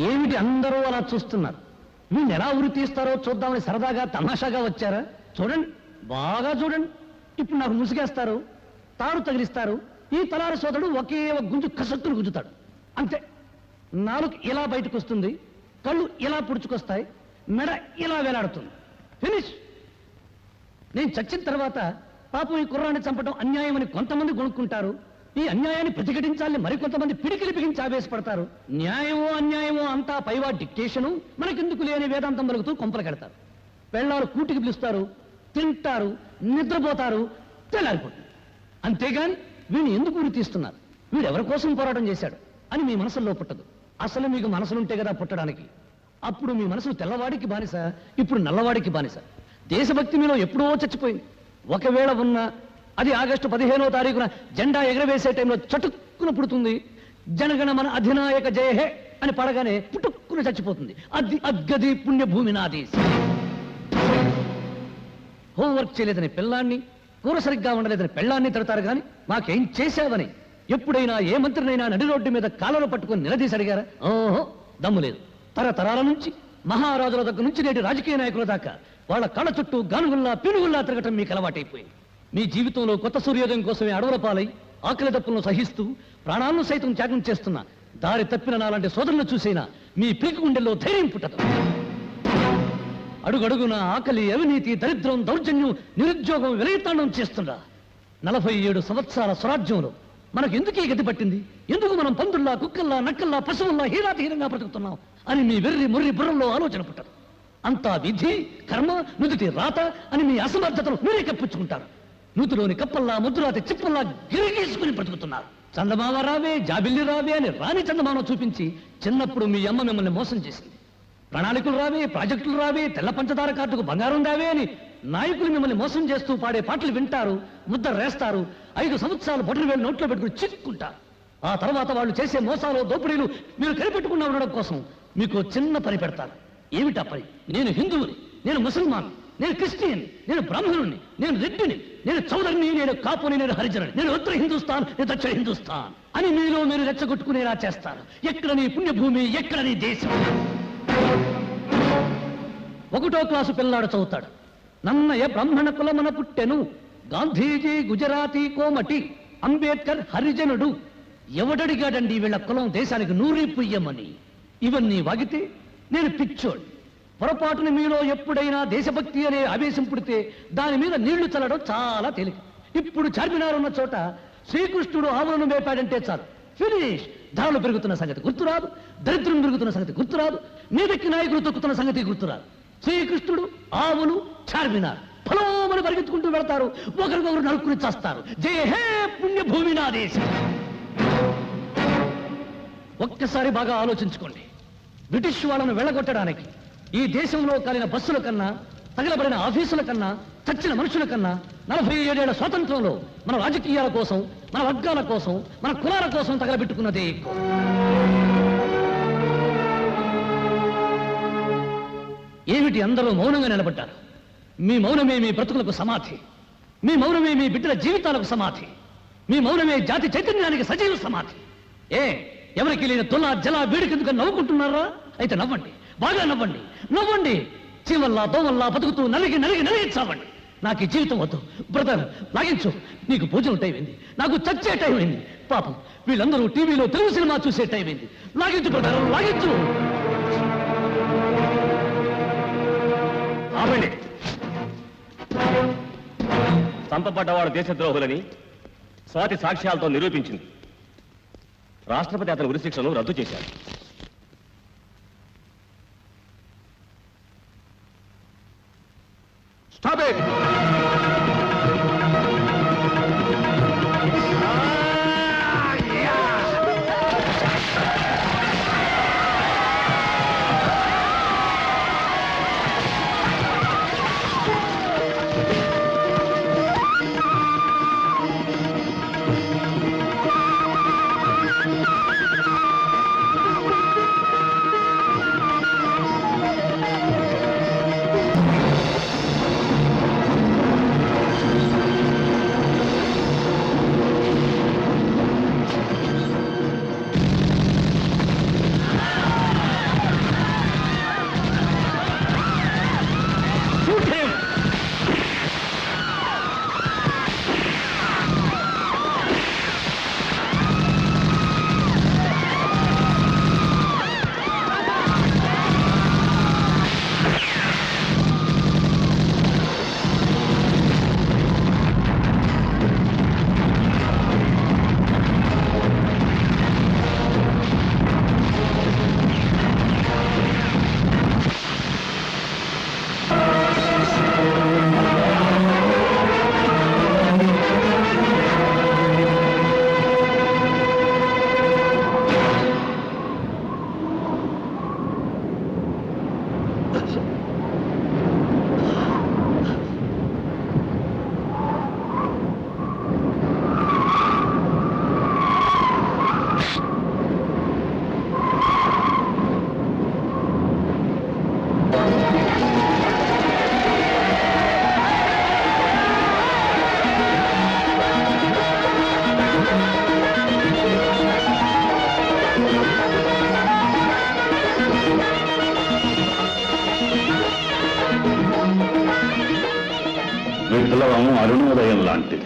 ఏమిటి అందరూ అలా చూస్తున్నారు? వీళ్ళు ఎలా ఉరి తీస్తారో చూద్దామని సరదాగా తమాషాగా వచ్చారా? చూడండి, బాగా చూడండి. ఇప్పుడు నాకు ముసుగేస్తారు, తారు తగిలిస్తారు. ఈ తలారి సోదరుడు ఒకే ఒక గుంజు కసత్తులు గుంజుతాడు, అంతే. నాలుగు ఇలా బయటకు వస్తుంది, కళ్ళు ఇలా పుడుచుకొస్తాయి, మెడ ఇలా వేలాడుతుంది. ఫినిష్. నేను చచ్చిన తర్వాత పాపం ఈ కుర్రాన్ని చంపడం అన్యాయం అని కొంతమంది కొనుక్కుంటారు. ఈ అన్యాయాన్ని ప్రతిఘటించాలని మరికొంతమంది పిడికిలి బిగించి ఆవేశపడతారు. న్యాయమో అన్యాయమో అంతా పైవా డిక్టేషను, మనకెందుకు లేని వేదాంతం పలుకుతూ కొంపలు కడతారు. పెళ్ళారు కూటికి పిలుస్తారు, తింటారు, నిద్రపోతారు, తెల్లారిపోతుంది. అంతేగాని వీడిని ఎందుకు ఉరి తీస్తున్నారు, వీడు ఎవరి కోసం పోరాటం చేశాడు అని మీ మనసులో పుట్టదు. అసలు మీకు మనసులుంటే కదా పుట్టడానికి. అప్పుడు మీ మనసు తెల్లవాడికి బానిస, ఇప్పుడు నల్లవాడికి బానిస. దేశభక్తి మీలో ఎప్పుడో చచ్చిపోయింది. ఒకవేళ ఉన్నా అది ఆగస్టు 15వ తారీఖున జెండా ఎగరవేసే టైంలో చటుక్కున పుడుతుంది. జనగణ మన అధినాయక జయహే అని పడగానే పుట్టుక్కున చచ్చిపోతుంది. అది అద్గది పుణ్యభూమి నాది. హోంవర్క్ చేయలేదని పిల్లాన్ని, కూర సరిగ్గా ఉండలేదని పెళ్ళాన్ని తిడతారు కానీ మాకేం చేశావని ఎప్పుడైనా ఏ మంత్రినైనా నడి రోడ్డు మీద కాళ్ళను పట్టుకుని నిలదీసి అడిగారా? ఓహో, దమ్ము లేదు. తరతరాల నుంచి మహారాజుల దగ్గర నుంచి నేటి రాజకీయ నాయకుల దాకా వాళ్ళ కళ్ళ చుట్టూ గానుగుల్లా పినుగుల్లా తిరగటం మీకు అలవాటైపోయింది. మీ జీవితంలో కొత్త సూర్యోదయం కోసమే అడవుల పాలై ఆకలి దప్పులను సహిస్తూ ప్రాణాలను సైతం త్యాగం చేస్తున్న దారి తప్పిన నాలాంటి సోదరులను చూసైనా మీ పీక గుండెల్లో ధైర్యం పుట్టదు. అడుగడుగున ఆకలి, అవినీతి, దరిద్రం, దౌర్జన్యం, నిరుద్యోగం విలయతాండం చేస్తుందా 47 సంవత్సరాల స్వరాజ్యంలో మనకు ఎందుకు ఈ గతి పట్టింది? ఎందుకు మనం పందుల్లా, కుక్కల్లా, నక్కల్లా, పశువుల్లా హీనాతిహీనంగా బ్రతుకుతున్నాం అని మీ వెర్రి ముర్రి బుర్రంలో ఆలోచన పుట్టదు. అంతా విధి, కర్మ, నుదుటి రాత అని మీ అసమర్థతను మీరే కప్పించుకుంటారు. నూతిలోని కప్పల్లా, ముద్దురాతి చిప్పల్లా గిరిగీసుకుని బ్రతుకుతున్నారు. చందమామ రావే, జాబిల్లి రావే అని రాని చందమామ చూపించి చిన్నప్పుడు మీ అమ్మ మిమ్మల్ని మోసం చేసింది. ప్రణాళికలు రావే, ప్రాజెక్టులు రావే, తెల్ల పంచదార కార్డుకు బంగారం రావే అని నాయకులు మిమ్మల్ని మోసం చేస్తూ పాడే పాటలు వింటారు, ముద్ద రేస్తారు. 5 సంవత్సరాలు బొటన వేలు నోట్లో పెట్టుకుని చిక్కుంటారు. ఆ తర్వాత వాళ్ళు చేసే మోసాలు, దోపిడీలు మీరు కనిపెట్టుకున్న ఉండడం కోసం మీకు చిన్న పని పెడతారు. ఏమిటా పని? నేను హిందువుని, నేను ముసల్మాన్, నేను క్రిస్టియన్, నేను బ్రాహ్మణుని, నేను రెడ్డిని, నేను చౌదరిని, నేను కాపుని, నేను హరిజనుని, నేను ఉత్తర హిందుస్థాన్, నేను దక్షిణ హిందుస్థాన్ అని మీలో మీరు రెచ్చగొట్టుకునేలా చేస్తారు. ఎక్కడ నీ పుణ్యభూమి, ఎక్కడ నీ దేశం? 1వ క్లాసు పిల్లాడు చదువుతాడు. నన్నయ బ్రాహ్మణ కులమన పుట్టెను, గాంధీజీ గుజరాతీ కోమటి, అంబేద్కర్ హరిజనుడు. ఎవడడిగాడండి వీళ్ళ కులం దేశానికి నూరి పుయ్యమని? ఇవన్నీ వాగితే నేను పిచ్చోడు. పొరపాటున మీలో ఎప్పుడైనా దేశభక్తి అనే ఆవేశం పుడితే దాని మీద నీళ్లు చల్లడం చాలా తేలిక. ఇప్పుడు చార్మినార్ ఉన్న చోట శ్రీకృష్ణుడు ఆవులను మేపాడంటే చాలు, ఫినిష్. ధరలు పెరుగుతున్న సంగతి గుర్తురాదు, దరిద్రం పెరుగుతున్న సంగతి గుర్తురాదు, మీదెక్కి నాయకులు తొక్కుతున్న సంగతి గుర్తురాదు. శ్రీకృష్ణుడు, ఆవులు, చార్మినార్ ఫలోమని పరిగెత్తుకుంటూ వెళతారు, ఒకరికొకరు నరుక్కుని చేస్తారు. జయ హే పుణ్యభూమి నా దేశం. ఒక్కసారి బాగా ఆలోచించుకోండి. బ్రిటిష్ వాళ్ళను వెళ్ళగొట్టడానికి ఈ దేశంలో కాలిన బస్సుల కన్నా, తగలబడిన ఆఫీసుల కన్నా, చచ్చిన మనుషుల కన్నా 47 ఏళ్ల స్వాతంత్రంలో మన రాజకీయాల కోసం, మన వర్గాల కోసం, మన కులాల కోసం తగలబెట్టుకున్నదే ఎక్కువ. ఏమిటి అందరూ మౌనంగా నిలబడ్డారు? మీ మౌనమే మీ బ్రతుకులకు సమాధి, మీ మౌనమే మీ బిడ్డల జీవితాలకు సమాధి, మీ మౌనమే జాతి చైతన్యానికి సజీవ సమాధి. ఎవరికి లేని తొల జల వేడికెందుకు నవ్వుకుంటున్నారా? అయితే నవ్వండి, బాగా నవ్వండి, నవ్వండి. చీమల్లా దోమల్లా బతుకుతూ నలిగి నలిగి నలిగి చావండి. నాకు ఈ జీవితం వద్దు. బ్రదర్ లాగించు, నీకు భోజనం టైం అయింది, నాకు చచ్చే టైం అయింది. పాపం వీళ్ళందరూ టీవీలో తెలుగు సినిమా చూసే టైం అయింది. లాగించు బ్రదర్, లాగించు. చంపబడ్డవాడు దేశద్రోహులని స్వాతి సాక్ష్యాలతో నిరూపించింది. రాష్ట్రపతి అతని ఉరిశిక్షను రద్దు చేశారు. Stop it! విప్లవం అరుణోదయం లాంటిది.